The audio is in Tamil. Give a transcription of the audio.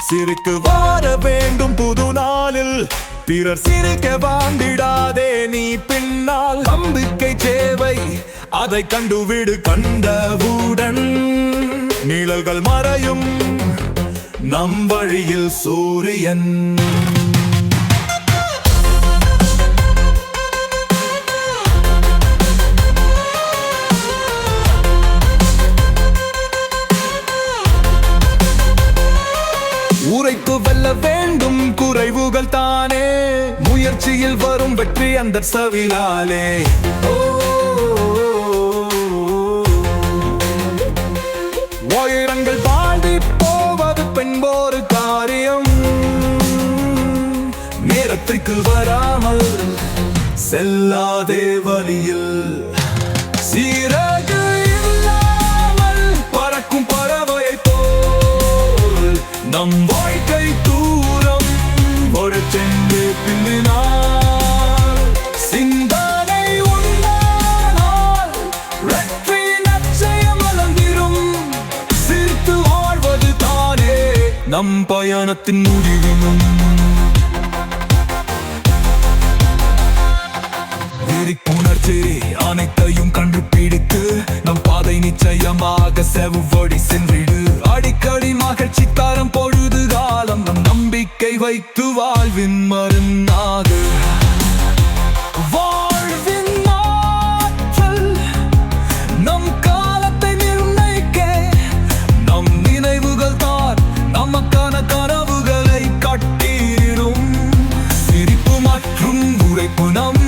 சிரிக்க வார வேண்டும் புது நாளில், பிறர் சிரிக்க வாண்டிடாதே நீ பின்னால். நம்பிக்கை தேவை, அதை கண்டுவிடு கண்டவுடன். நிழல்கள் மறையும் நம் வழியில் சூரியன். உரைத்து வெல்ல வேண்டும் குறைவுகள் தானே, முயற்சியில் வரும் வெற்றி அந்த சவிலாலே. உயரங்கள் தாண்டி போவது பெண்போரு காரியம், நேரத்திற்கு வராமல் செல்லாதே வழியில். சீரகு இல்லாமல் பறக்கும் பறவையை போல் நம் வாழ்க்கை தூரம் ஒரு சென்று பின்னினார். சிந்தனை உண்டானால் வெற்றி நிச்சயம் வளர்ந்திடும். சிரித்து வாழ்வது தானே நம் பயணத்தின் முடிவினும். விழிப்புணர்ச்சி அனைத்தையும் கண்டுபிடித்து நம் பாதை நிச்சயமாக செவ்வடி சென்றிடு. அடிக்கடி மகிழ்ச்சி தரம் பொழுது காலம் நம் நம்பிக்கை வைத்து வாழ்வின் மருந்தாக. வாழ்வின் ஆற்றல் நம் காலத்தை நிர்ணயிக்க, நம் நினைவுகள் தான் நமக்கான கனவுகளை கட்டிடும். சிரிப்பு மற்றும் உழைப்பு நம்